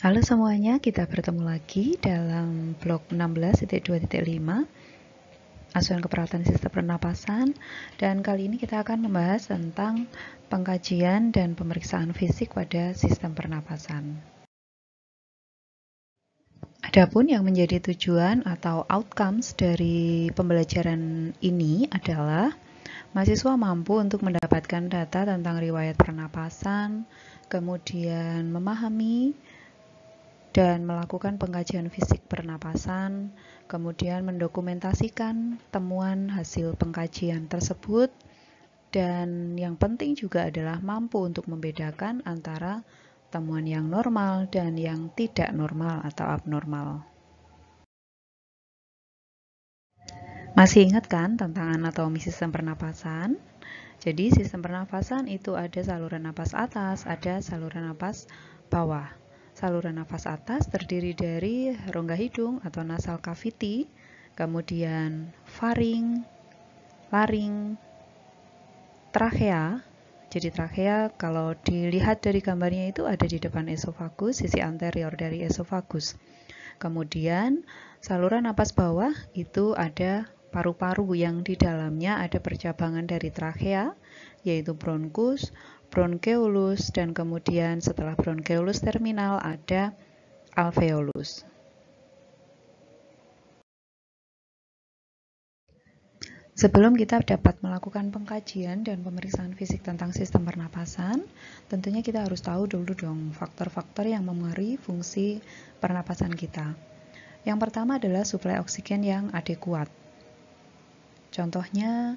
Halo semuanya, kita bertemu lagi dalam blog 16.2.5 Asuhan Keperawatan Sistem Pernapasan, dan kali ini kita akan membahas tentang pengkajian dan pemeriksaan fisik pada sistem pernapasan. Adapun yang menjadi tujuan atau outcomes dari pembelajaran ini adalah mahasiswa mampu untuk mendapatkan data tentang riwayat pernapasan, kemudian memahami dan melakukan pengkajian fisik pernapasan, kemudian mendokumentasikan temuan hasil pengkajian tersebut, dan yang penting juga adalah mampu untuk membedakan antara temuan yang normal dan yang tidak normal atau abnormal. Masih ingat kan tentang anatomi sistem pernapasan? Jadi sistem pernapasan itu ada saluran napas atas, ada saluran napas bawah. Saluran napas atas terdiri dari rongga hidung atau nasal cavity, kemudian faring, laring, trakea. Jadi trakea kalau dilihat dari gambarnya itu ada di depan esofagus, sisi anterior dari esofagus. Kemudian saluran napas bawah itu ada paru-paru yang di dalamnya ada percabangan dari trakea, yaitu bronkus, bronkeolus, dan kemudian setelah bronkeolus terminal ada alveolus. Sebelum kita dapat melakukan pengkajian dan pemeriksaan fisik tentang sistem pernapasan, tentunya kita harus tahu dulu dong faktor-faktor yang memengaruhi fungsi pernapasan kita. Yang pertama adalah suplai oksigen yang adekuat. Contohnya,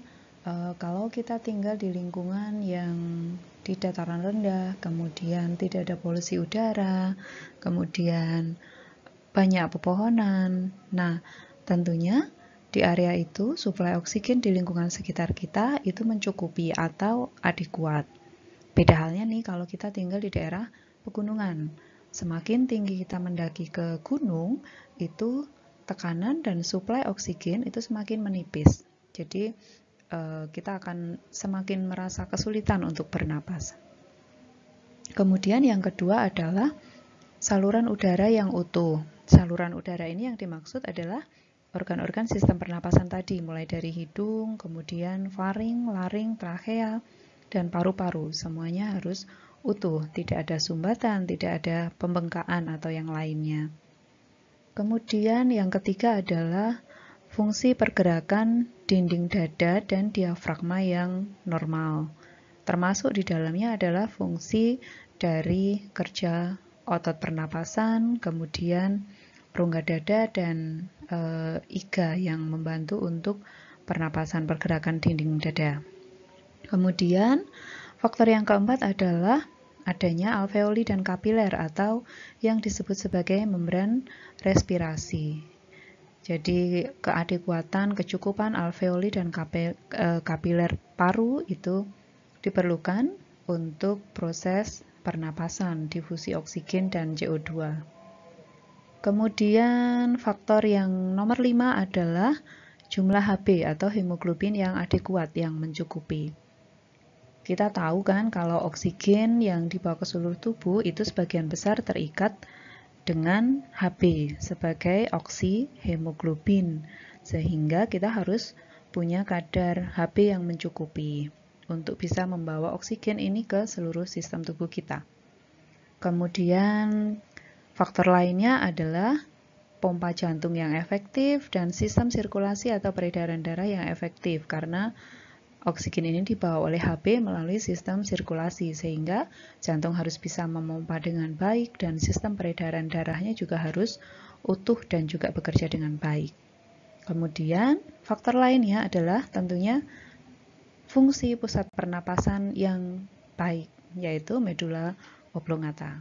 kalau kita tinggal di lingkungan yang di dataran rendah, kemudian tidak ada polusi udara, kemudian banyak pepohonan. Nah, tentunya di area itu suplai oksigen di lingkungan sekitar kita itu mencukupi atau adekuat. Beda halnya nih kalau kita tinggal di daerah pegunungan. Semakin tinggi kita mendaki ke gunung, itu tekanan dan suplai oksigen itu semakin menipis. Jadi kita akan semakin merasa kesulitan untuk bernapas. Kemudian yang kedua adalah saluran udara yang utuh. Saluran udara ini yang dimaksud adalah organ-organ sistem pernapasan tadi, mulai dari hidung, kemudian faring, laring, trakea, dan paru-paru. Semuanya harus utuh, tidak ada sumbatan, tidak ada pembengkakan atau yang lainnya. Kemudian yang ketiga adalah fungsi pergerakan dinding dada dan diafragma yang normal. Termasuk di dalamnya adalah fungsi dari kerja otot pernapasan, kemudian rongga dada dan iga yang membantu untuk pernapasan pergerakan dinding dada. Kemudian faktor yang keempat adalah adanya alveoli dan kapiler atau yang disebut sebagai membran respirasi. Jadi keadekuatan, kecukupan alveoli dan kapiler paru itu diperlukan untuk proses pernapasan, difusi oksigen dan CO2. Kemudian faktor yang nomor 5 adalah jumlah Hb atau hemoglobin yang adekuat, yang mencukupi. Kita tahu kan kalau oksigen yang dibawa ke seluruh tubuh itu sebagian besar terikat dengan Hb sebagai oksihemoglobin, sehingga kita harus punya kadar Hb yang mencukupi untuk bisa membawa oksigen ini ke seluruh sistem tubuh kita. Kemudian faktor lainnya adalah pompa jantung yang efektif dan sistem sirkulasi atau peredaran darah yang efektif, karena oksigen ini dibawa oleh Hb melalui sistem sirkulasi, sehingga jantung harus bisa memompa dengan baik dan sistem peredaran darahnya juga harus utuh dan juga bekerja dengan baik. Kemudian faktor lainnya adalah tentunya fungsi pusat pernapasan yang baik, yaitu medula oblongata.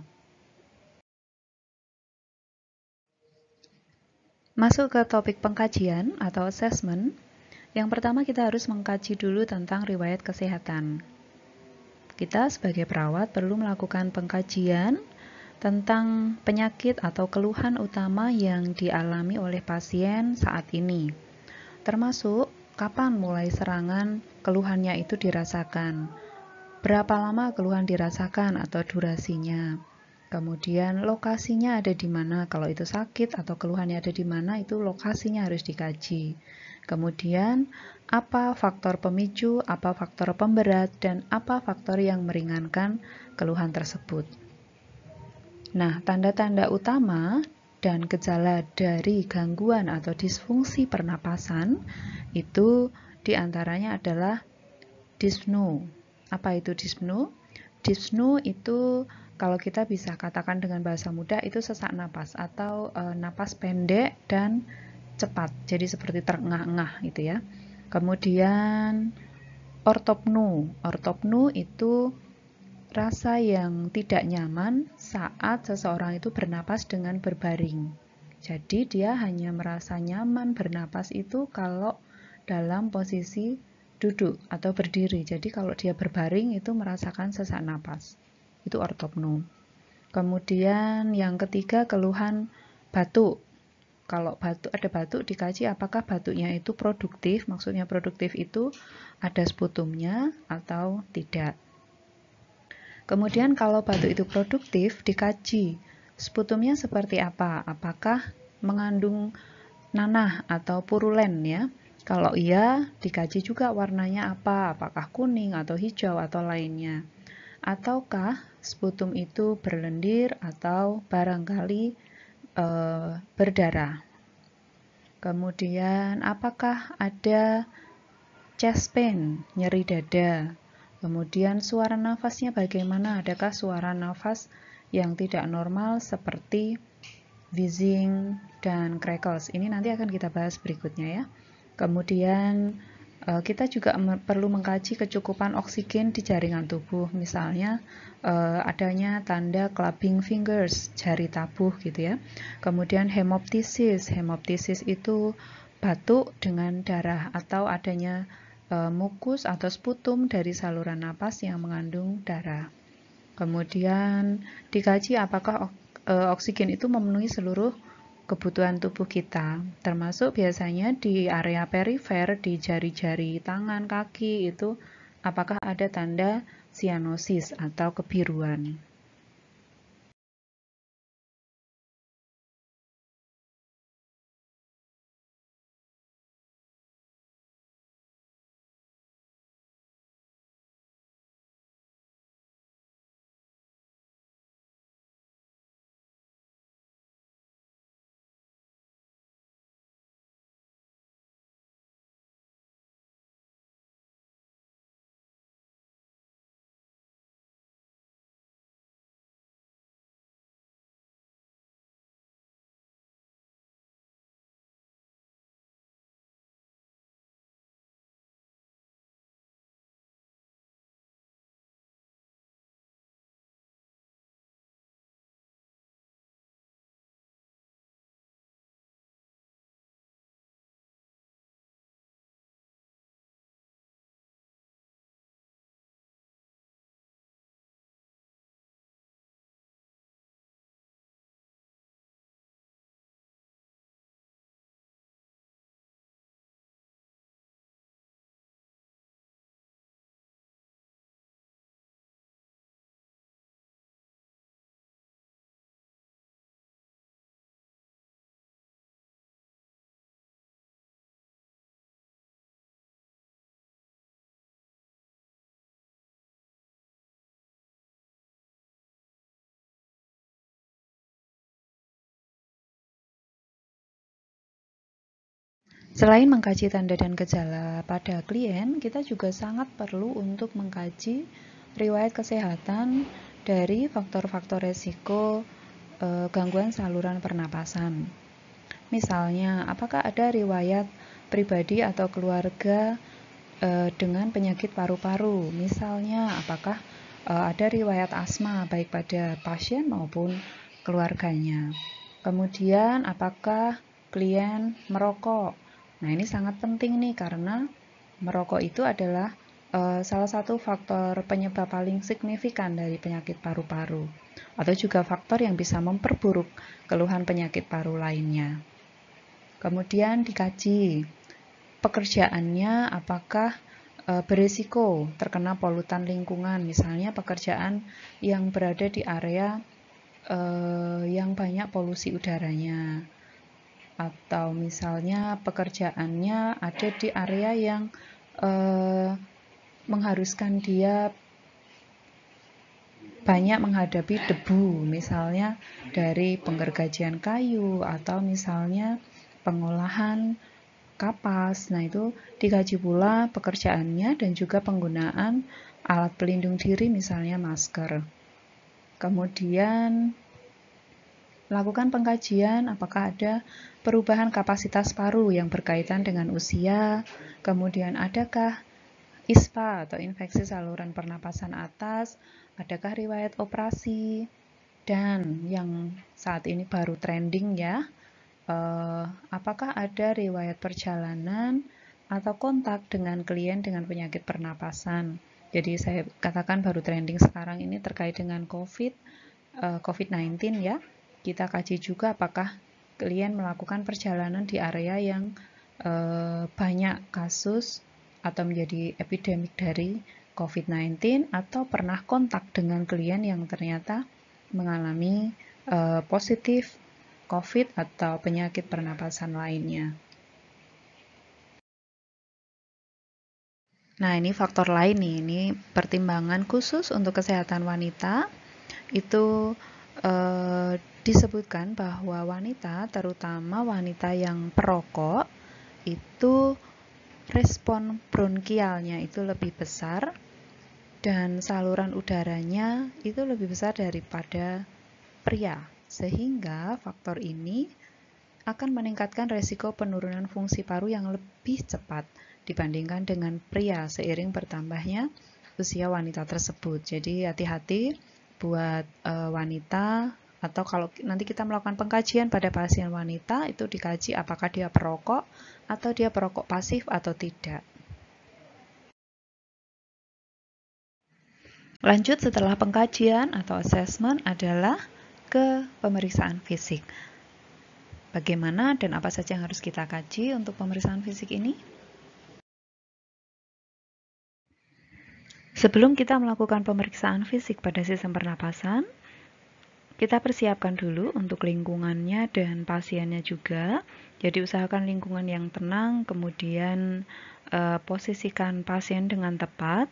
Masuk ke topik pengkajian atau assessment. Yang pertama kita harus mengkaji dulu tentang riwayat kesehatan. Kita sebagai perawat perlu melakukan pengkajian tentang penyakit atau keluhan utama yang dialami oleh pasien saat ini. Termasuk kapan mulai serangan keluhannya itu dirasakan, berapa lama keluhan dirasakan atau durasinya, Kemudian lokasinya ada di mana, kalau itu sakit atau keluhannya ada di mana, itu lokasinya harus dikaji. Kemudian apa faktor pemicu, apa faktor pemberat, dan apa faktor yang meringankan keluhan tersebut. Nah, tanda-tanda utama dan gejala dari gangguan atau disfungsi pernapasan itu diantaranya adalah dyspnoe. Apa itu dyspnoe? Dyspnoe itu kalau kita bisa katakan dengan bahasa mudah itu sesak napas atau napas pendek dan cepat. Jadi seperti terengah-engah gitu ya. Kemudian ortopnoe. Ortopnoe itu rasa yang tidak nyaman saat seseorang itu bernapas dengan berbaring. Jadi dia hanya merasa nyaman bernapas itu kalau dalam posisi duduk atau berdiri. Jadi kalau dia berbaring itu merasakan sesak napas. Itu ortopnoe. Kemudian yang ketiga keluhan batuk. Kalau ada batuk dikaji apakah batuknya itu produktif. Maksudnya produktif itu ada sputumnya atau tidak. Kemudian kalau batuk itu produktif, dikaji sputumnya seperti apa, apakah mengandung nanah atau purulen ya. Kalau iya, dikaji juga warnanya apa, apakah kuning atau hijau atau lainnya. Ataukah sputum itu berlendir atau barangkali berdarah. Kemudian apakah ada chest pain, nyeri dada. Kemudian suara nafasnya bagaimana? Adakah suara nafas yang tidak normal seperti wheezing dan crackles? Ini nanti akan kita bahas berikutnya ya. Kemudian kita juga perlu mengkaji kecukupan oksigen di jaringan tubuh. Misalnya adanya tanda clubbing fingers, jari tabuh gitu ya. Kemudian hemoptysis. Hemoptysis itu batuk dengan darah atau adanya mukus atau sputum dari saluran napas yang mengandung darah. Kemudian dikaji apakah oksigen itu memenuhi seluruh kebutuhan tubuh kita, termasuk biasanya di area perifer, di jari-jari tangan, kaki itu apakah ada tanda sianosis atau kebiruan. Selain mengkaji tanda dan gejala pada klien, kita juga sangat perlu untuk mengkaji riwayat kesehatan dari faktor-faktor resiko gangguan saluran pernapasan. Misalnya, apakah ada riwayat pribadi atau keluarga dengan penyakit paru-paru? Misalnya, apakah ada riwayat asma baik pada pasien maupun keluarganya? Kemudian, apakah klien merokok? Nah, ini sangat penting nih karena merokok itu adalah salah satu faktor penyebab paling signifikan dari penyakit paru-paru atau juga faktor yang bisa memperburuk keluhan penyakit paru lainnya. Kemudian dikaji pekerjaannya apakah berisiko terkena polutan lingkungan, misalnya pekerjaan yang berada di area yang banyak polusi udaranya, atau misalnya pekerjaannya ada di area yang mengharuskan dia banyak menghadapi debu, misalnya dari penggergajian kayu atau misalnya pengolahan kapas. Nah, itu dikaji pula pekerjaannya dan juga penggunaan alat pelindung diri, misalnya masker. Kemudian lakukan pengkajian apakah ada perubahan kapasitas paru yang berkaitan dengan usia, kemudian adakah ISPA atau infeksi saluran pernapasan atas, adakah riwayat operasi, dan yang saat ini baru trending ya, apakah ada riwayat perjalanan atau kontak dengan klien dengan penyakit pernapasan. Jadi saya katakan baru trending sekarang ini terkait dengan COVID-19 ya. Kita kaji juga apakah klien melakukan perjalanan di area yang banyak kasus atau menjadi epidemik dari COVID-19 atau pernah kontak dengan klien yang ternyata mengalami positif COVID atau penyakit pernapasan lainnya. Nah, ini faktor lain nih, ini pertimbangan khusus untuk kesehatan wanita. Itu disebutkan bahwa wanita, terutama wanita yang perokok, itu respon bronkialnya itu lebih besar dan saluran udaranya itu lebih besar daripada pria, sehingga faktor ini akan meningkatkan resiko penurunan fungsi paru yang lebih cepat dibandingkan dengan pria seiring bertambahnya usia wanita tersebut. Jadi hati-hati buat wanita, atau kalau nanti kita melakukan pengkajian pada pasien wanita, itu dikaji apakah dia perokok atau dia perokok pasif atau tidak. Lanjut setelah pengkajian atau assessment adalah ke pemeriksaan fisik. Bagaimana dan apa saja yang harus kita kaji untuk pemeriksaan fisik ini? Sebelum kita melakukan pemeriksaan fisik pada sistem pernapasan, kita persiapkan dulu untuk lingkungannya dan pasiennya juga. Jadi usahakan lingkungan yang tenang, kemudian posisikan pasien dengan tepat.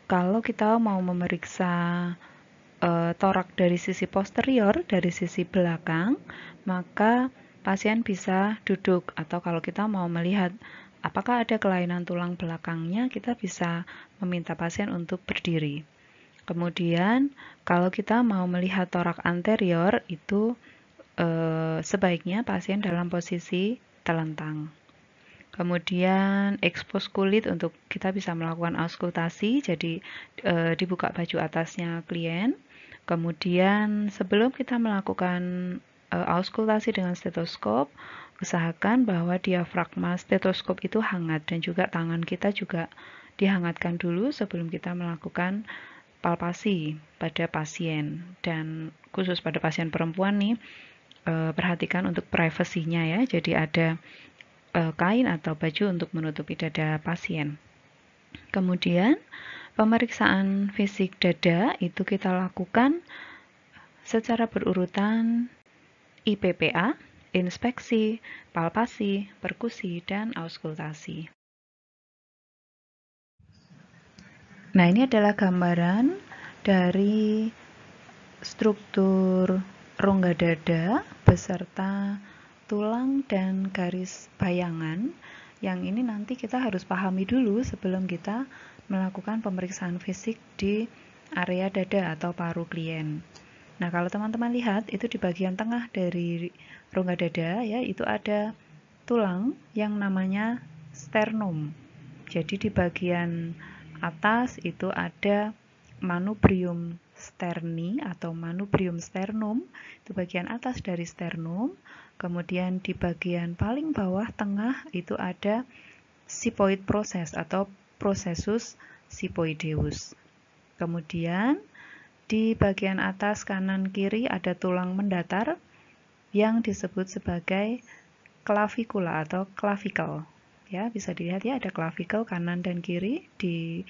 Kalau kita mau memeriksa torak dari sisi posterior, dari sisi belakang, maka pasien bisa duduk, atau kalau kita mau melihat apakah ada kelainan tulang belakangnya, kita bisa meminta pasien untuk berdiri. Kemudian kalau kita mau melihat torak anterior, itu sebaiknya pasien dalam posisi telentang. Kemudian expose kulit untuk kita bisa melakukan auskultasi, jadi dibuka baju atasnya klien. Kemudian sebelum kita melakukan auskultasi dengan stetoskop, usahakan bahwa diafragma stetoskop itu hangat dan juga tangan kita juga dihangatkan dulu sebelum kita melakukan palpasi pada pasien. Dan khusus pada pasien perempuan nih, perhatikan untuk privasinya ya, jadi ada kain atau baju untuk menutupi dada pasien. Kemudian pemeriksaan fisik dada itu kita lakukan secara berurutan IPPA, inspeksi, palpasi, perkusi, dan auskultasi. Nah, ini adalah gambaran dari struktur rongga dada beserta tulang dan garis bayangan, yang ini nanti kita harus pahami dulu sebelum kita melakukan pemeriksaan fisik di area dada atau paru klien. Nah, kalau teman-teman lihat, itu di bagian tengah dari rongga dada ya, itu ada tulang yang namanya sternum. Jadi di bagian atas itu ada manubrium sterni atau manubrium sternum, itu bagian atas dari sternum. Kemudian di bagian paling bawah tengah itu ada sipoid proses atau processus sipoideus. Kemudian di bagian atas kanan kiri ada tulang mendatar yang disebut sebagai clavikula atau clavicle. Ya, bisa dilihat ya, ada clavicle kanan dan kiri di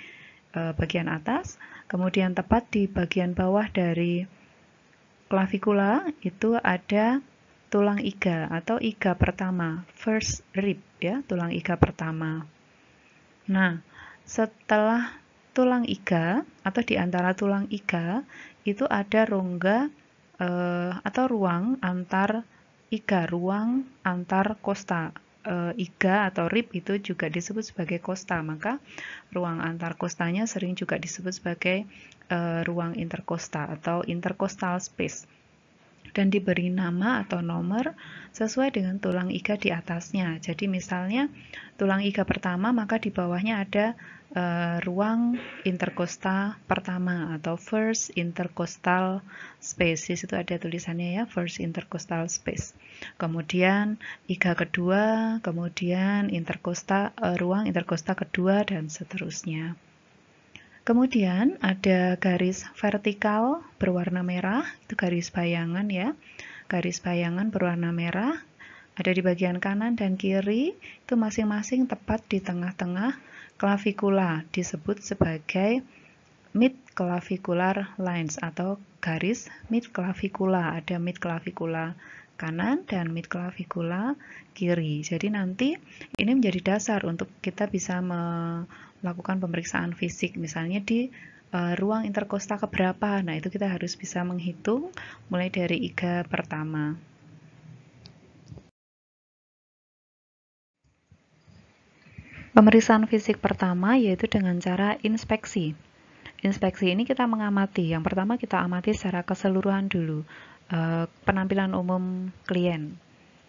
bagian atas. Kemudian tepat di bagian bawah dari klavikula itu ada tulang iga atau iga pertama, first rib ya, tulang iga pertama. Nah, setelah tulang iga atau di antara tulang iga itu ada rongga atau ruang antar iga, ruang antar kosta. Iga atau rib itu juga disebut sebagai kosta, maka ruang antar kostanya sering juga disebut sebagai ruang interkosta atau intercostal space, dan diberi nama atau nomor sesuai dengan tulang iga di atasnya. Jadi misalnya tulang iga pertama, maka di bawahnya ada ruang interkosta pertama atau first intercostal space. Di situ ada tulisannya ya, first intercostal space. Kemudian iga kedua, kemudian ruang interkosta kedua, dan seterusnya. Kemudian ada garis vertikal berwarna merah, itu garis bayangan ya. Garis bayangan berwarna merah ada di bagian kanan dan kiri, itu masing-masing tepat di tengah-tengah klavikula, disebut sebagai mid-clavicular lines atau garis mid-clavikula. Ada mid-clavikula kanan dan mid-clavikula kiri. Jadi nanti ini menjadi dasar untuk kita bisa melakukan pemeriksaan fisik, misalnya di ruang interkosta keberapa. Nah, itu kita harus bisa menghitung mulai dari iga pertama. Pemeriksaan fisik pertama yaitu dengan cara inspeksi. Inspeksi ini kita mengamati. Yang pertama kita amati secara keseluruhan dulu. Penampilan umum klien,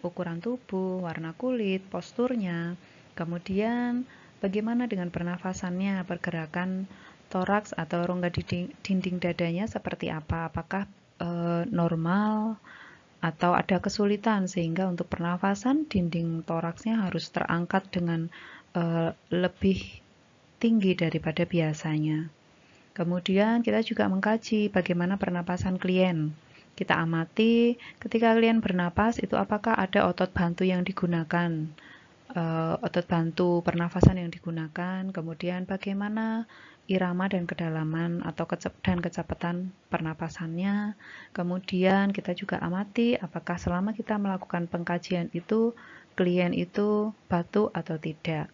ukuran tubuh, warna kulit, posturnya, kemudian bagaimana dengan pernafasannya, pergerakan toraks atau rongga dinding dadanya seperti apa, apakah normal atau ada kesulitan sehingga untuk pernafasan dinding toraksnya harus terangkat dengan lebih tinggi daripada biasanya. Kemudian kita juga mengkaji bagaimana pernapasan klien. Kita amati ketika klien bernapas itu apakah ada otot bantu yang digunakan, otot bantu pernafasan yang digunakan, kemudian bagaimana irama dan kedalaman atau kecepatan pernapasannya. Kemudian kita juga amati apakah selama kita melakukan pengkajian itu klien itu batuk atau tidak.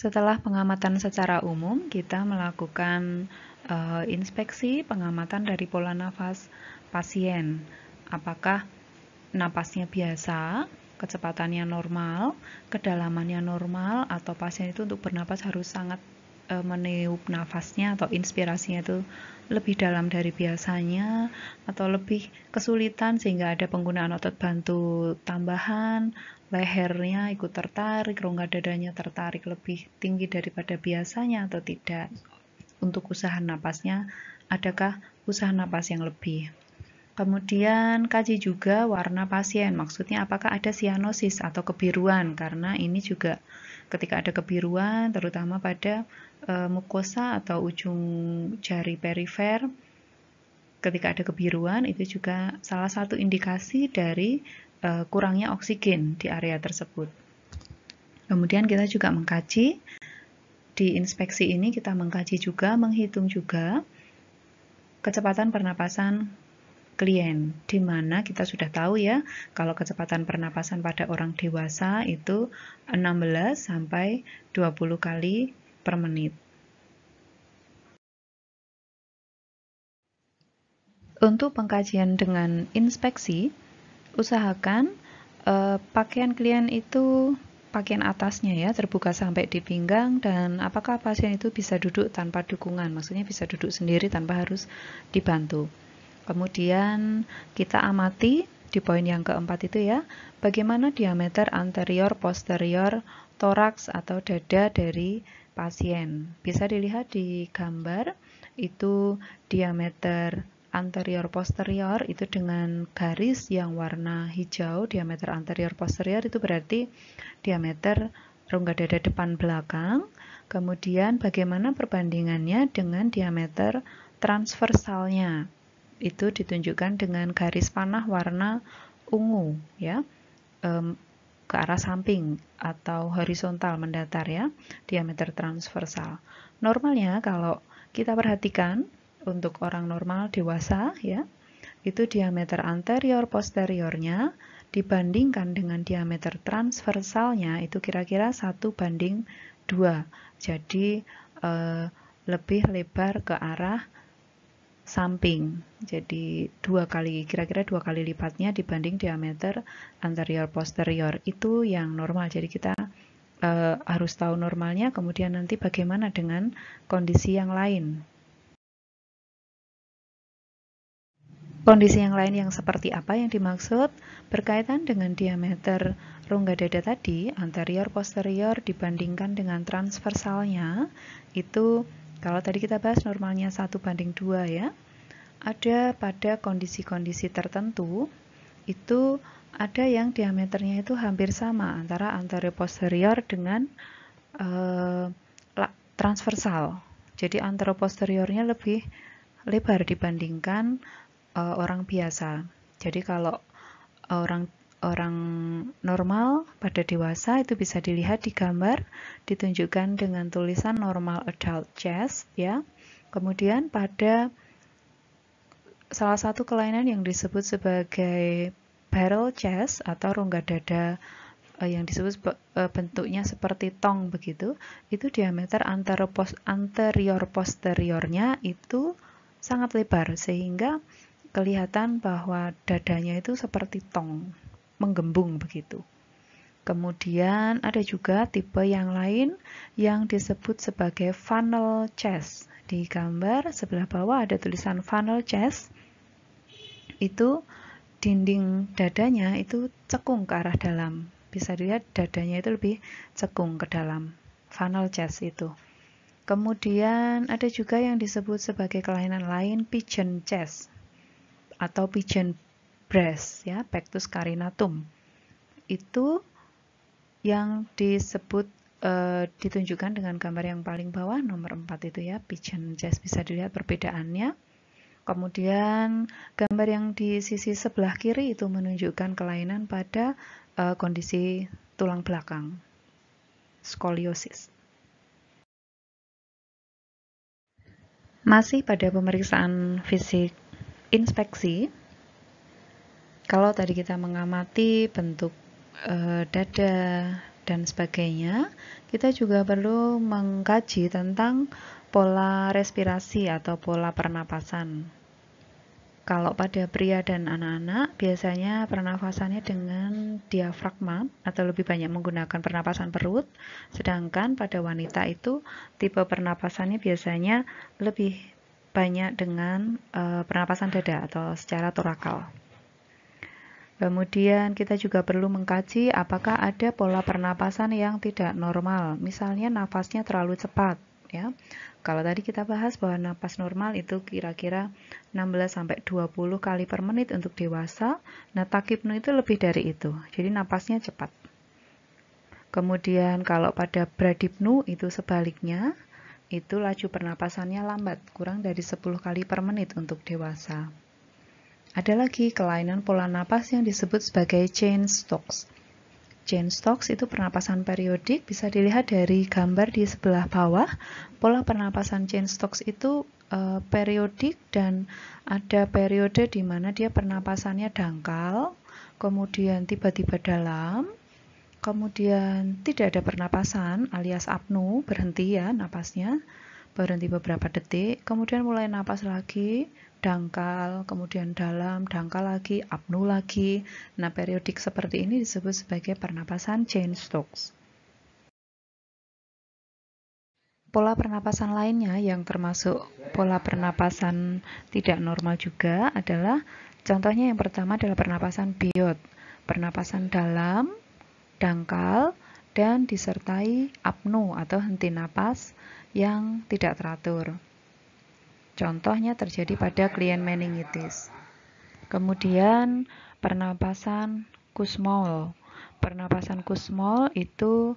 Setelah pengamatan secara umum, kita melakukan inspeksi pengamatan dari pola nafas pasien. Apakah napasnya biasa, kecepatannya normal, kedalamannya normal, atau pasien itu untuk bernapas harus sangat meniup nafasnya atau inspirasinya itu lebih dalam dari biasanya, atau lebih kesulitan sehingga ada penggunaan otot bantu tambahan, lehernya ikut tertarik, rongga dadanya tertarik lebih tinggi daripada biasanya atau tidak. Untuk usaha napasnya, adakah usaha napas yang lebih? Kemudian kaji juga warna pasien, maksudnya apakah ada sianosis atau kebiruan, karena ini juga ketika ada kebiruan terutama pada mukosa atau ujung jari perifer, ketika ada kebiruan itu juga salah satu indikasi dari kurangnya oksigen di area tersebut. Kemudian kita juga mengkaji, di inspeksi ini kita mengkaji juga, menghitung juga kecepatan pernapasan klien, di mana kita sudah tahu ya, kalau kecepatan pernapasan pada orang dewasa itu 16 sampai 20 kali per menit. Untuk pengkajian dengan inspeksi, usahakan pakaian klien itu pakaian atasnya ya terbuka sampai di pinggang, dan apakah pasien itu bisa duduk tanpa dukungan, maksudnya bisa duduk sendiri tanpa harus dibantu. Kemudian kita amati di poin yang keempat itu ya, bagaimana diameter anterior posterior toraks atau dada dari pasien. Bisa dilihat di gambar, itu diameter anterior posterior itu dengan garis yang warna hijau, diameter anterior posterior itu berarti diameter rongga dada depan belakang. Kemudian bagaimana perbandingannya dengan diameter transversalnya, itu ditunjukkan dengan garis panah warna ungu ya, ke arah samping atau horizontal mendatar ya, diameter transversal. Normalnya kalau kita perhatikan untuk orang normal dewasa ya, itu diameter anterior posteriornya dibandingkan dengan diameter transversalnya itu kira-kira 1:2. Jadi lebih lebar ke arah samping. Jadi kira-kira dua kali lipatnya dibanding diameter anterior posterior. Itu yang normal. Jadi kita harus tahu normalnya, kemudian nanti bagaimana dengan kondisi yang lain. Kondisi yang lain yang seperti apa yang dimaksud? Berkaitan dengan diameter rongga dada tadi, anterior posterior dibandingkan dengan transversalnya, itu kalau tadi kita bahas normalnya 1:2 ya, ada pada kondisi-kondisi tertentu, itu ada yang diameternya itu hampir sama antara anterior posterior dengan transversal. Jadi anterior posteriornya lebih lebar dibandingkan orang biasa. Jadi kalau orang normal pada dewasa itu bisa dilihat di gambar, ditunjukkan dengan tulisan normal adult chest ya. Kemudian pada salah satu kelainan yang disebut sebagai barrel chest atau rongga dada yang disebut bentuknya seperti tong begitu, itu diameter anterior posteriornya itu sangat lebar sehingga kelihatan bahwa dadanya itu seperti tong, menggembung begitu. Kemudian ada juga tipe yang lain yang disebut sebagai funnel chest. Di gambar sebelah bawah ada tulisan funnel chest. Itu dinding dadanya itu cekung ke arah dalam. Bisa dilihat dadanya itu lebih cekung ke dalam. Funnel chest itu. Kemudian ada juga yang disebut sebagai kelainan lain pigeon chest atau pigeon breast ya, pectus carinatum. Itu yang disebut ditunjukkan dengan gambar yang paling bawah nomor 4 itu ya, pigeon chest, bisa dilihat perbedaannya. Kemudian gambar yang di sisi sebelah kiri itu menunjukkan kelainan pada kondisi tulang belakang, skoliosis. Masih pada pemeriksaan fisik inspeksi, kalau tadi kita mengamati bentuk dada dan sebagainya, kita juga perlu mengkaji tentang pola respirasi atau pola pernapasan. Kalau pada pria dan anak-anak, biasanya pernapasannya dengan diafragma atau lebih banyak menggunakan pernapasan perut, sedangkan pada wanita itu tipe pernapasannya biasanya lebih banyak dengan pernapasan dada atau secara torakal. Kemudian kita juga perlu mengkaji apakah ada pola pernapasan yang tidak normal, misalnya nafasnya terlalu cepat ya. Kalau tadi kita bahas bahwa napas normal itu kira-kira 16-20 kali per menit untuk dewasa, nah tachypnea itu lebih dari itu, jadi napasnya cepat. Kemudian kalau pada bradypnea itu sebaliknya, itu laju pernapasannya lambat, kurang dari 10 kali per menit untuk dewasa. Ada lagi kelainan pola napas yang disebut sebagai Cheyne-Stokes. Cheyne-Stokes itu pernapasan periodik, bisa dilihat dari gambar di sebelah bawah. Pola pernapasan Cheyne-Stokes itu periodik dan ada periode di mana dia pernapasannya dangkal, kemudian tiba-tiba dalam, kemudian tidak ada pernapasan alias apnu, berhenti ya napasnya, berhenti beberapa detik, kemudian mulai napas lagi, dangkal, kemudian dalam, dangkal lagi, apnu lagi. Nah, periodik seperti ini disebut sebagai pernapasan Cheyne-Stokes. Pola pernapasan lainnya yang termasuk pola pernapasan tidak normal juga adalah, contohnya yang pertama adalah pernapasan Biot, pernapasan dalam, dangkal, dan disertai apnu atau henti napas yang tidak teratur. Contohnya terjadi pada klien meningitis. Kemudian pernapasan Kussmaul. Pernapasan Kussmaul itu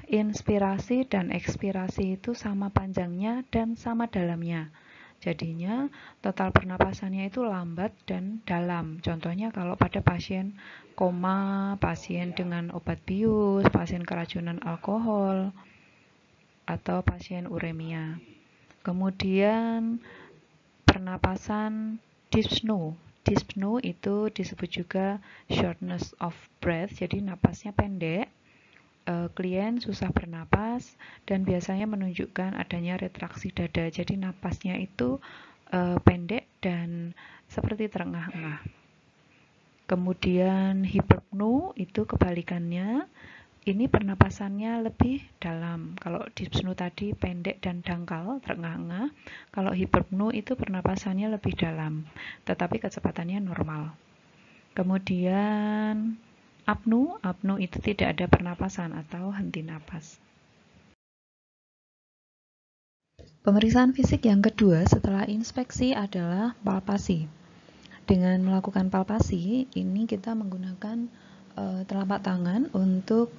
inspirasi dan ekspirasi itu sama panjangnya dan sama dalamnya. Jadinya total pernapasannya itu lambat dan dalam. Contohnya kalau pada pasien koma, pasien dengan obat bius, pasien keracunan alkohol, atau pasien uremia. Kemudian pernapasan dyspnoe. Dyspnoe itu disebut juga shortness of breath, jadi napasnya pendek. Klien susah bernapas dan biasanya menunjukkan adanya retraksi dada, jadi napasnya itu pendek dan seperti terengah-engah. Kemudian hiperpnoe itu kebalikannya, ini pernapasannya lebih dalam. Kalau dyspnoe tadi pendek dan dangkal, terengah-engah. Kalau hiperpnoe itu pernapasannya lebih dalam, tetapi kecepatannya normal. Kemudian apnoe itu tidak ada pernapasan atau henti napas. Pemeriksaan fisik yang kedua setelah inspeksi adalah palpasi. Dengan melakukan palpasi, ini kita menggunakan telapak tangan untuk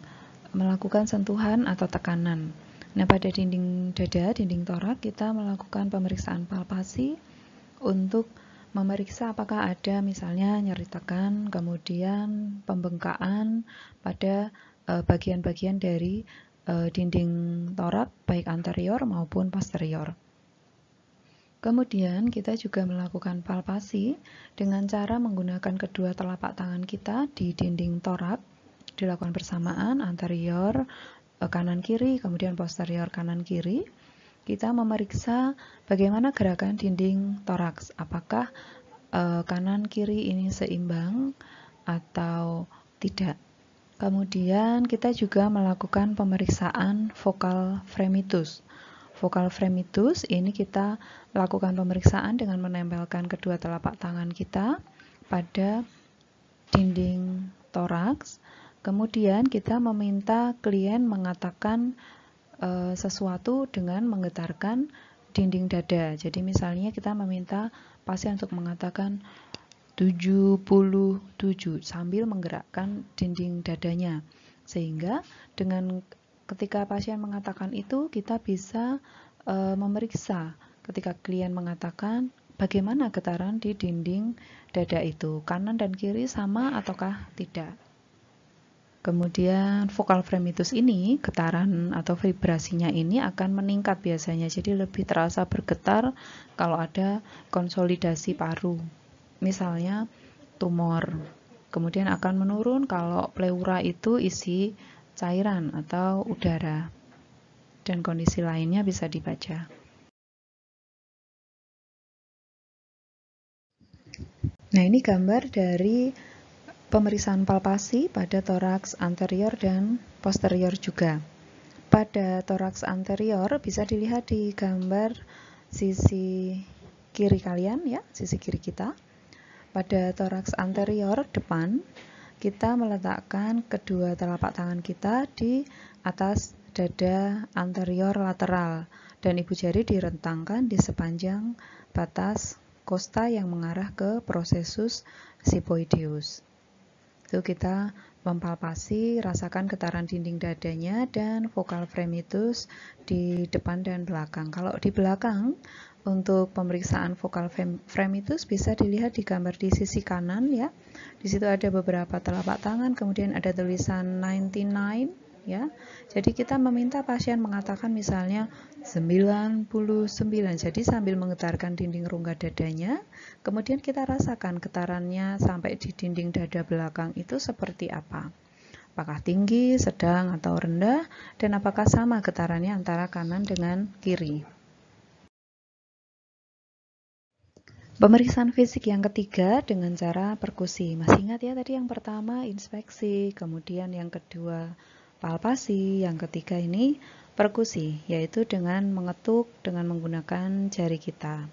melakukan sentuhan atau tekanan. Nah, pada dinding dada, dinding torak, kita melakukan pemeriksaan palpasi untuk memeriksa apakah ada misalnya nyeri tekan, kemudian pembengkakan pada bagian-bagian dari dinding torak, baik anterior maupun posterior. Kemudian kita juga melakukan palpasi dengan cara menggunakan kedua telapak tangan kita di dinding torak, dilakukan bersamaan anterior kanan kiri, kemudian posterior kanan kiri. Kita memeriksa bagaimana gerakan dinding toraks, apakah kanan kiri ini seimbang atau tidak. Kemudian kita juga melakukan pemeriksaan vokal fremitus. Vokal fremitus ini kita lakukan pemeriksaan dengan menempelkan kedua telapak tangan kita pada dinding toraks. Kemudian kita meminta klien mengatakan sesuatu dengan menggetarkan dinding dada. Jadi misalnya kita meminta pasien untuk mengatakan 77 sambil menggerakkan dinding dadanya. Sehingga dengan ketika pasien mengatakan itu, kita bisa memeriksa ketika klien mengatakan bagaimana getaran di dinding dada itu, kanan dan kiri sama ataukah tidak. Kemudian vokal fremitus ini, getaran atau vibrasinya ini akan meningkat biasanya, jadi lebih terasa bergetar kalau ada konsolidasi paru. Misalnya tumor. Kemudian akan menurun kalau pleura itu isi cairan atau udara. Dan kondisi lainnya bisa dibaca. Nah, ini gambar dari pemeriksaan palpasi pada toraks anterior dan posterior juga. Pada toraks anterior bisa dilihat di gambar sisi kiri kalian ya, sisi kiri kita. Pada toraks anterior depan, kita meletakkan kedua telapak tangan kita di atas dada anterior lateral dan ibu jari direntangkan di sepanjang batas kosta yang mengarah ke processus siphoideus. Itu kita mempalpasi, rasakan getaran dinding dadanya dan vokal fremitus di depan dan belakang. Kalau di belakang, untuk pemeriksaan vokal fremitus bisa dilihat di gambar di sisi kanan ya. Di situ ada beberapa telapak tangan, kemudian ada tulisan 99 ya. Jadi kita meminta pasien mengatakan misalnya 99. Jadi sambil menggetarkan dinding rongga dadanya, kemudian kita rasakan getarannya sampai di dinding dada belakang itu seperti apa. Apakah tinggi, sedang, atau rendah, dan apakah sama getarannya antara kanan dengan kiri. Pemeriksaan fisik yang ketiga dengan cara perkusi. Masih ingat ya tadi yang pertama inspeksi, kemudian yang kedua palpasi, yang ketiga ini perkusi, yaitu dengan mengetuk dengan menggunakan jari kita.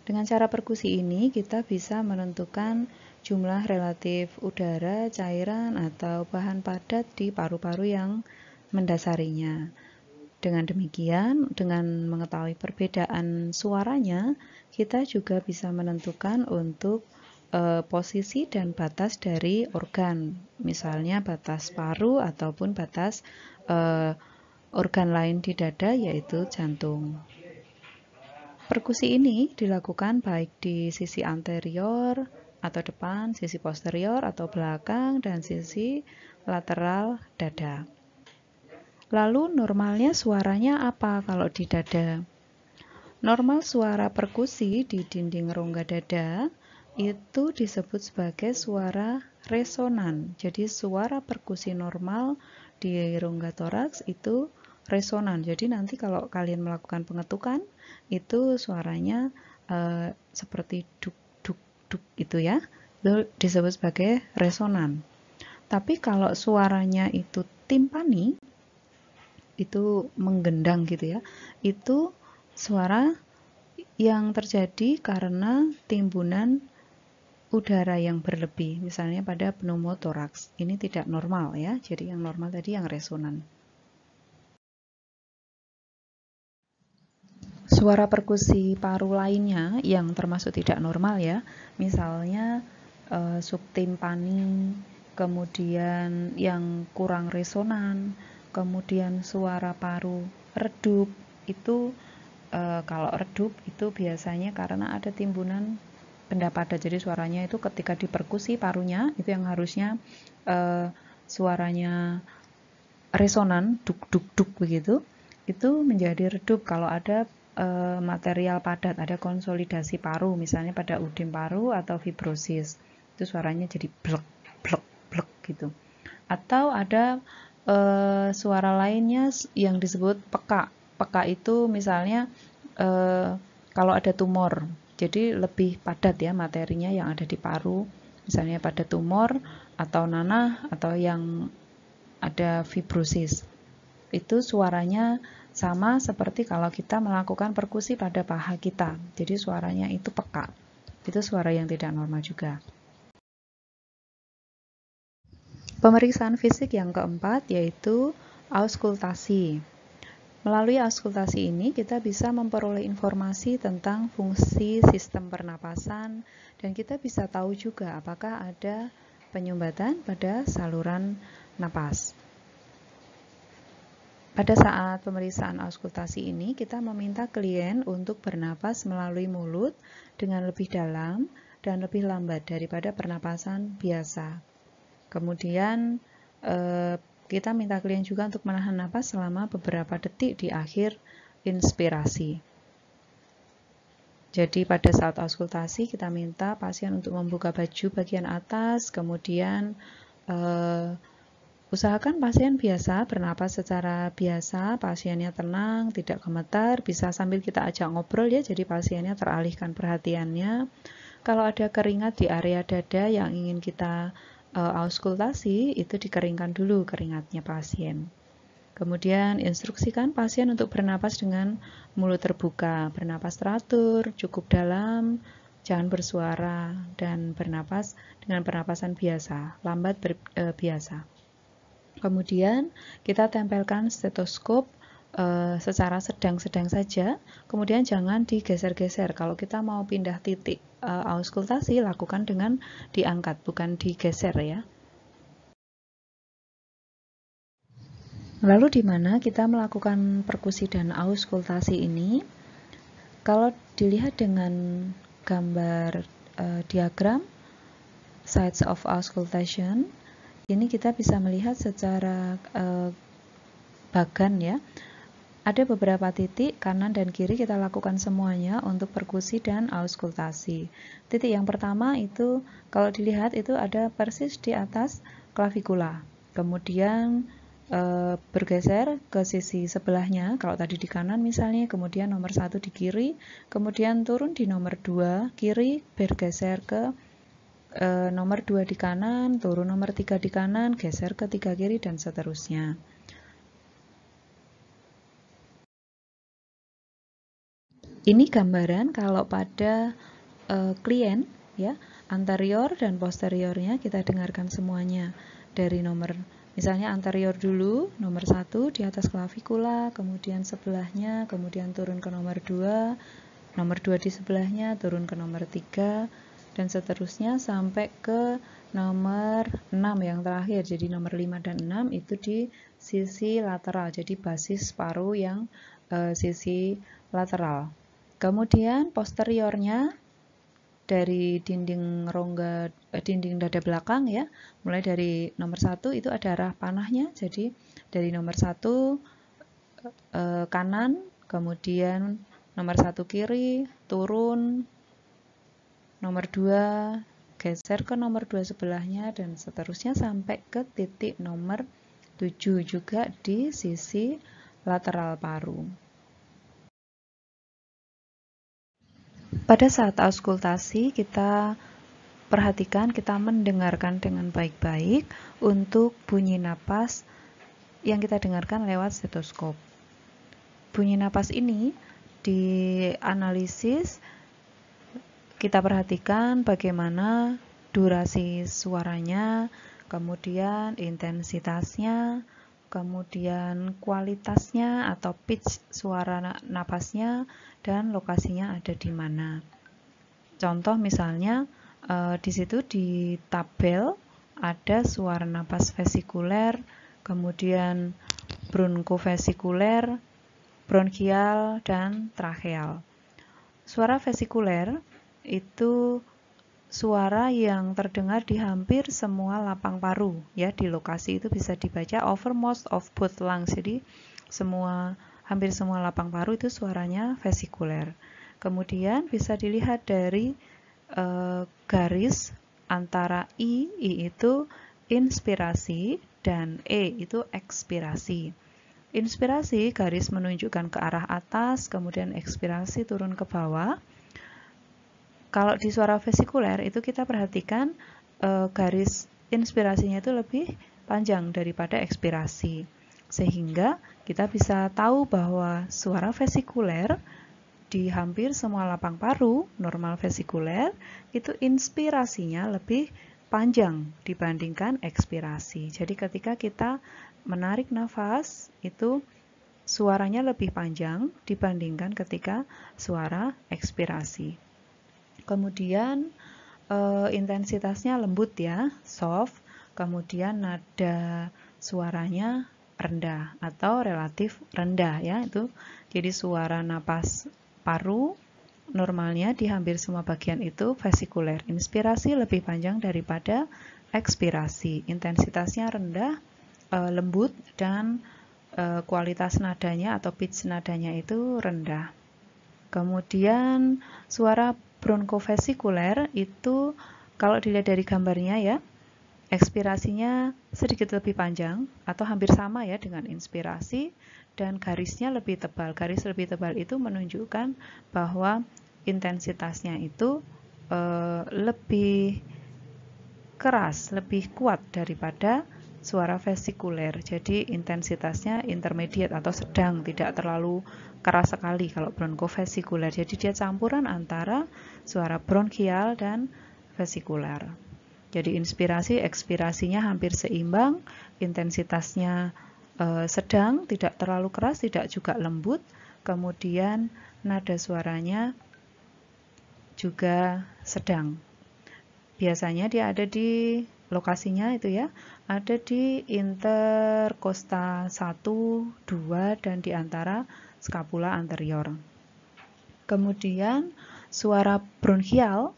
Dengan cara perkusi ini kita bisa menentukan jumlah relatif udara, cairan, atau bahan padat di paru-paru yang mendasarinya. Dengan demikian, dengan mengetahui perbedaan suaranya, kita juga bisa menentukan untuk posisi dan batas dari organ, misalnya batas paru ataupun batas organ lain di dada, yaitu jantung. Perkusi ini dilakukan baik di sisi anterior atau depan, sisi posterior atau belakang, dan sisi lateral dada. Lalu normalnya suaranya apa kalau di dada? Normal suara perkusi di dinding rongga dada itu disebut sebagai suara resonan. Jadi suara perkusi normal di rongga toraks itu resonan. Jadi nanti kalau kalian melakukan pengetukan itu suaranya seperti duk duk duk itu ya. Itu disebut sebagai resonan. Tapi kalau suaranya itu timpani, itu menggendang gitu ya, itu suara yang terjadi karena timbunan udara yang berlebih, misalnya pada pneumotoraks. Ini tidak normal ya, jadi yang normal tadi yang resonan. Suara perkusi paru lainnya yang termasuk tidak normal ya, misalnya subtimpani, kemudian yang kurang resonan, kemudian suara paru redup. Itu kalau redup itu biasanya karena ada timbunan benda padat, jadi suaranya itu ketika diperkusi parunya itu yang harusnya suaranya resonan duk duk duk begitu, itu menjadi redup kalau ada material padat, ada konsolidasi paru, misalnya pada udim paru atau fibrosis, itu suaranya jadi blek blek blek gitu. Atau ada suara lainnya yang disebut peka. Peka itu misalnya kalau ada tumor, jadi lebih padat ya materinya yang ada di paru, misalnya pada tumor atau nanah atau yang ada fibrosis. Itu suaranya sama seperti kalau kita melakukan perkusi pada paha kita. Jadi suaranya itu peka. Itu suara yang tidak normal juga. Pemeriksaan fisik yang keempat yaitu auskultasi. Melalui auskultasi ini kita bisa memperoleh informasi tentang fungsi sistem pernapasan dan kita bisa tahu juga apakah ada penyumbatan pada saluran napas. Pada saat pemeriksaan auskultasi ini kita meminta klien untuk bernapas melalui mulut dengan lebih dalam dan lebih lambat daripada pernapasan biasa. Kemudian kita minta klien juga untuk menahan napas selama beberapa detik di akhir inspirasi. Jadi pada saat auskultasi kita minta pasien untuk membuka baju bagian atas, kemudian usahakan pasien biasa bernapas secara biasa, pasiennya tenang, tidak gemetar, bisa sambil kita ajak ngobrol ya, jadi pasiennya teralihkan perhatiannya. Kalau ada keringat di area dada yang ingin kita auskultasi, itu dikeringkan dulu keringatnya pasien. Kemudian instruksikan pasien untuk bernapas dengan mulut terbuka, bernapas teratur, cukup dalam, jangan bersuara, dan bernapas dengan pernapasan biasa, lambat biasa. Kemudian kita tempelkan stetoskop secara sedang-sedang saja, kemudian jangan digeser-geser. Kalau kita mau pindah titik auskultasi, lakukan dengan diangkat, bukan digeser ya. Lalu di mana kita melakukan perkusi dan auskultasi ini? Kalau dilihat dengan gambar diagram sites of auscultation, ini kita bisa melihat secara bagan ya. Ada beberapa titik kanan dan kiri kita lakukan semuanya untuk perkusi dan auskultasi. Titik yang pertama itu kalau dilihat itu ada persis di atas klavikula. Kemudian bergeser ke sisi sebelahnya, kalau tadi di kanan misalnya, kemudian nomor 1 di kiri, kemudian turun di nomor 2 kiri, bergeser ke nomor 2 di kanan, turun nomor 3 di kanan, geser ke 3 kiri, dan seterusnya. Ini gambaran kalau pada klien ya, anterior dan posteriornya kita dengarkan semuanya dari nomor, misalnya anterior dulu, nomor 1 di atas klavikula, kemudian sebelahnya, kemudian turun ke nomor 2, nomor 2 di sebelahnya, turun ke nomor 3, dan seterusnya sampai ke nomor 6 yang terakhir. Jadi nomor 5 dan 6 itu di sisi lateral, jadi basis paru yang sisi lateral. Kemudian posteriornya dari dinding rongga dinding dada belakang ya, mulai dari nomor 1 itu ada arah panahnya, jadi dari nomor 1 kanan, kemudian Nomor 1 kiri, turun. Nomor 2, geser ke nomor 2 sebelahnya, dan seterusnya sampai ke titik nomor 7 juga di sisi lateral paru. Pada saat auskultasi, kita perhatikan, kita mendengarkan dengan baik-baik untuk bunyi napas yang kita dengarkan lewat stetoskop. Bunyi napas ini dianalisis, kita perhatikan bagaimana durasi suaranya, kemudian intensitasnya, kemudian kualitasnya atau pitch suara napasnya, dan lokasinya ada di mana. Contoh misalnya di situ di tabel ada suara napas vesikuler, kemudian bronkofesikuler, bronkial, dan tracheal. Suara vesikuler itu suara yang terdengar di hampir semua lapang paru, ya. Di lokasi itu bisa dibaca over most of both lungs. Jadi hampir semua lapang paru itu suaranya vesikuler. Kemudian bisa dilihat dari garis antara I itu inspirasi dan E itu ekspirasi. Inspirasi garis menunjukkan ke arah atas, kemudian ekspirasi turun ke bawah. Kalau di suara vesikuler itu kita perhatikan garis inspirasinya itu lebih panjang daripada ekspirasi. Sehingga kita bisa tahu bahwa suara vesikuler di hampir semua lapang paru, normal vesikuler, itu inspirasinya lebih panjang dibandingkan ekspirasi. Jadi ketika kita menarik nafas, itu suaranya lebih panjang dibandingkan ketika suara ekspirasi. Kemudian intensitasnya lembut ya, soft. Kemudian nada suaranya rendah atau relatif rendah ya, itu. Jadi suara napas paru normalnya di hampir semua bagian itu vesikuler. Inspirasi lebih panjang daripada ekspirasi. Intensitasnya rendah, lembut, dan kualitas nadanya atau pitch nadanya itu rendah. Kemudian suara bronkofesikuler itu kalau dilihat dari gambarnya ya, ekspirasinya sedikit lebih panjang atau hampir sama ya dengan inspirasi, dan garisnya lebih tebal. Garis lebih tebal itu menunjukkan bahwa intensitasnya itu lebih keras, lebih kuat daripada suara vesikuler. Jadi intensitasnya intermediate atau sedang, tidak terlalu keras sekali kalau bronkofesikuler. Jadi dia campuran antara suara bronkial dan vesikuler. Jadi inspirasi, ekspirasinya hampir seimbang, intensitasnya sedang, tidak terlalu keras, tidak juga lembut. Kemudian nada suaranya juga sedang. Biasanya dia ada di lokasinya itu ya, ada di interkosta 1, 2, dan di antara skapula anterior. Kemudian suara bronkial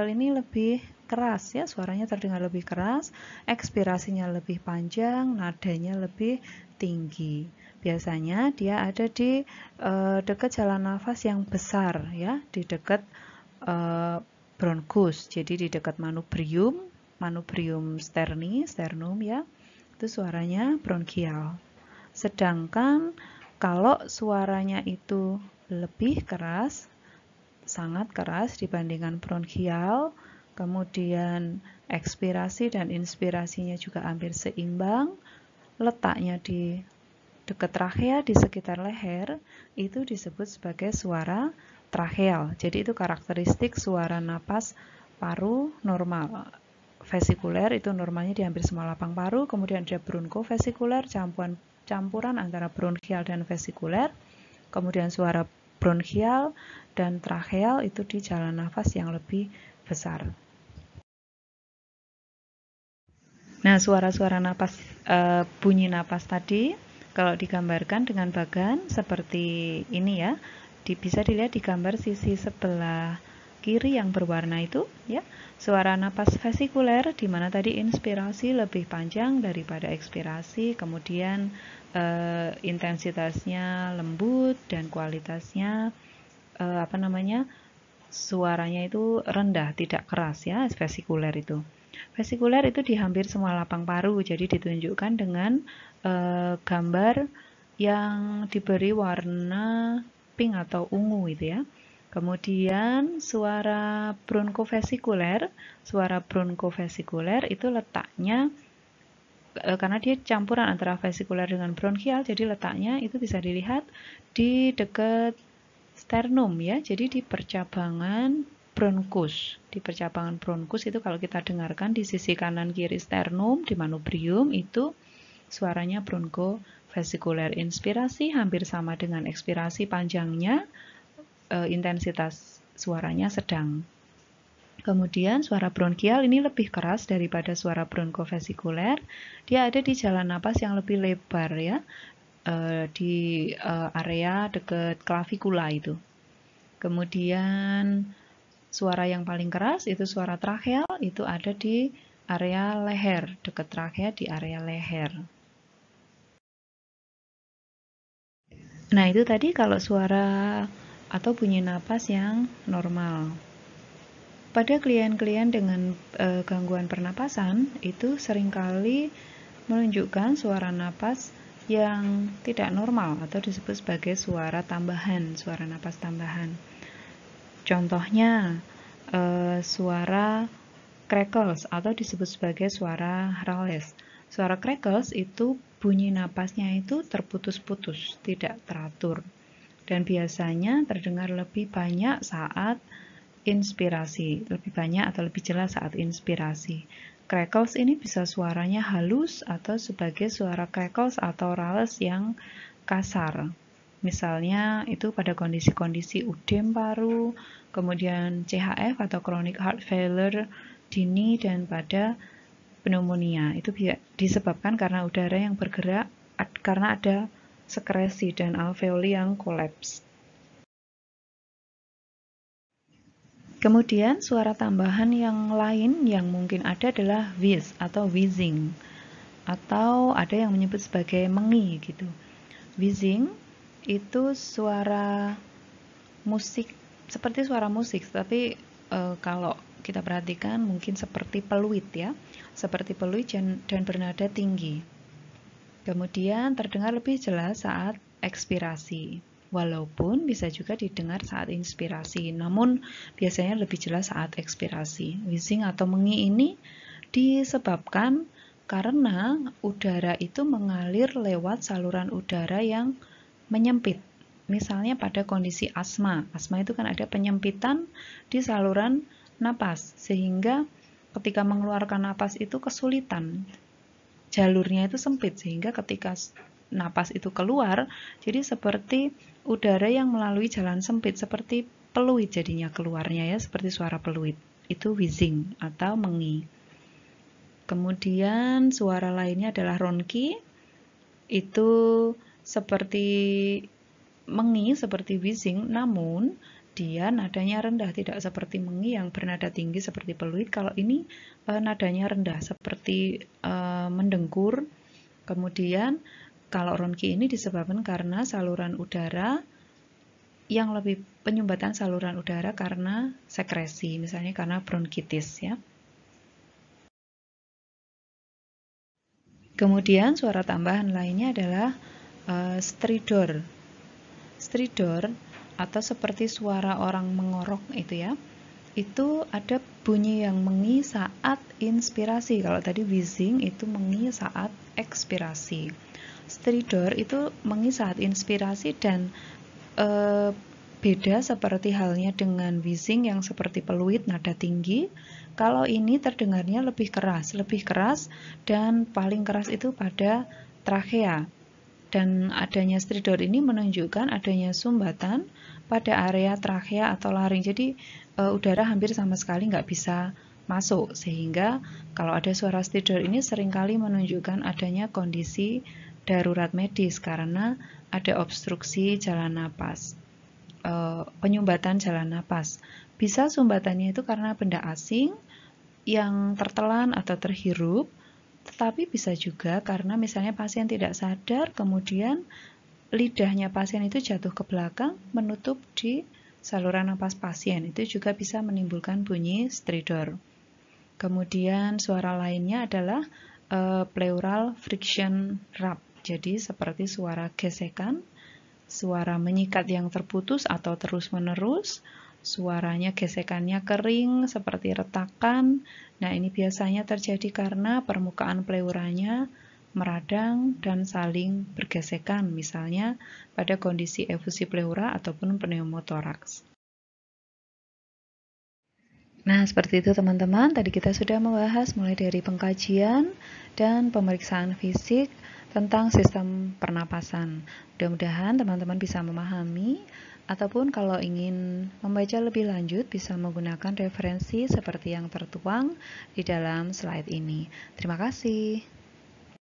ini lebih keras ya, suaranya terdengar lebih keras, ekspirasinya lebih panjang, nadanya lebih tinggi. Biasanya dia ada di dekat jalan nafas yang besar ya, di dekat bronkus, jadi di dekat manubrium sterni, sternum ya, itu suaranya bronkial. Sedangkan kalau suaranya itu lebih keras, sangat keras dibandingkan bronkial, kemudian ekspirasi dan inspirasinya juga hampir seimbang, letaknya di dekat trachea di sekitar leher, itu disebut sebagai suara tracheal. Jadi itu karakteristik suara napas paru normal. Vesikuler itu normalnya di hampir semua lapang paru, kemudian ada bronkofesikuler, campuran antara bronkial dan vesikuler, kemudian suara bronkial dan tracheal itu di jalan nafas yang lebih besar. Nah, suara-suara napas, bunyi napas tadi kalau digambarkan dengan bagan seperti ini ya, bisa dilihat di gambar sisi sebelah kiri yang berwarna itu, ya. Suara napas vesikuler, di mana tadi inspirasi lebih panjang daripada ekspirasi, kemudian intensitasnya lembut dan kualitasnya suaranya itu rendah, tidak keras, ya, vesikuler itu. Vesikuler itu di hampir semua lapang paru, jadi ditunjukkan dengan gambar yang diberi warna pink atau ungu itu, ya. Kemudian suara bronkofesikuler itu letaknya karena dia campuran antara vesikuler dengan bronkial, jadi letaknya itu bisa dilihat di dekat sternum, ya. Jadi di percabangan bronkus. Di percabangan bronkus itu kalau kita dengarkan di sisi kanan kiri sternum di manubrium itu suaranya bronkofesikuler. Inspirasi hampir sama dengan ekspirasi, panjangnya, intensitas suaranya sedang. Kemudian suara bronkial ini lebih keras daripada suara bronkofesikuler. Dia ada di jalan napas yang lebih lebar, ya, di area dekat klavikula itu. Kemudian suara yang paling keras itu suara tracheal, itu ada di area leher, dekat trachea di area leher. Nah, itu tadi kalau suara atau bunyi napas yang normal. Pada klien-klien dengan gangguan pernapasan, itu seringkali menunjukkan suara napas yang tidak normal atau disebut sebagai suara tambahan, suara napas tambahan. Contohnya, suara crackles atau disebut sebagai suara rales. Suara crackles itu bunyi napasnya itu terputus-putus, tidak teratur. Dan biasanya terdengar lebih banyak saat inspirasi, lebih banyak atau lebih jelas saat inspirasi. Crackles ini bisa suaranya halus atau sebagai suara crackles atau rales yang kasar. Misalnya itu pada kondisi-kondisi udem paru, kemudian CHF atau chronic heart failure dini, dan pada pneumonia. Itu disebabkan karena udara yang bergerak karena ada sekresi dan alveoli yang kolaps. Kemudian suara tambahan yang lain yang mungkin ada adalah wheeze atau wheezing, atau ada yang menyebut sebagai mengi gitu. Wheezing itu suara musik, seperti suara musik, tapi kalau kita perhatikan mungkin seperti peluit, ya, seperti peluit dan bernada tinggi. Kemudian terdengar lebih jelas saat ekspirasi, walaupun bisa juga didengar saat inspirasi, namun biasanya lebih jelas saat ekspirasi. Wheezing atau mengi ini disebabkan karena udara itu mengalir lewat saluran udara yang menyempit. Misalnya pada kondisi asma. Asma itu kan ada penyempitan di saluran napas, sehingga ketika mengeluarkan napas itu kesulitan. Jalurnya itu sempit, sehingga ketika napas itu keluar, jadi seperti udara yang melalui jalan sempit, seperti peluit jadinya keluarnya, ya, seperti suara peluit. Itu wheezing atau mengi. Kemudian suara lainnya adalah ronki. Itu seperti mengi, seperti wheezing, namun dia nadanya rendah, tidak seperti mengi yang bernada tinggi seperti peluit. Kalau ini nadanya rendah, seperti mendengkur. Kemudian kalau ronki ini disebabkan karena saluran udara yang lebih, penyumbatan saluran udara karena sekresi, misalnya karena bronkitis, ya. Kemudian suara tambahan lainnya adalah stridor. Stridor atau seperti suara orang mengorok itu, ya. Itu ada bunyi yang mengi saat inspirasi. Kalau tadi wheezing itu mengi saat ekspirasi. Stridor itu mengi saat inspirasi dan beda seperti halnya dengan wheezing yang seperti peluit nada tinggi. Kalau ini terdengarnya lebih keras dan paling keras itu pada trachea. Dan adanya stridor ini menunjukkan adanya sumbatan pada area trachea atau laring. Jadi udara hampir sama sekali nggak bisa masuk, sehingga kalau ada suara stridor ini seringkali menunjukkan adanya kondisi darurat medis karena ada obstruksi jalan napas. penyumbatan jalan napas. Bisa sumbatannya itu karena benda asing yang tertelan atau terhirup, tetapi bisa juga karena misalnya pasien tidak sadar, kemudian lidahnya pasien itu jatuh ke belakang, menutup di saluran napas pasien. Itu juga bisa menimbulkan bunyi stridor. Kemudian suara lainnya adalah pleural friction rub. Jadi seperti suara gesekan, suara menyikat yang terputus atau terus-menerus, suaranya gesekannya kering seperti retakan. Nah, ini biasanya terjadi karena permukaan pleuranya meradang dan saling bergesekan, misalnya pada kondisi efusi pleura ataupun pneumotoraks. Nah, seperti itu teman-teman. Tadi kita sudah membahas mulai dari pengkajian dan pemeriksaan fisik tentang sistem pernapasan. Mudah-mudahan teman-teman bisa memahami, ataupun kalau ingin membaca lebih lanjut bisa menggunakan referensi seperti yang tertuang di dalam slide ini. Terima kasih.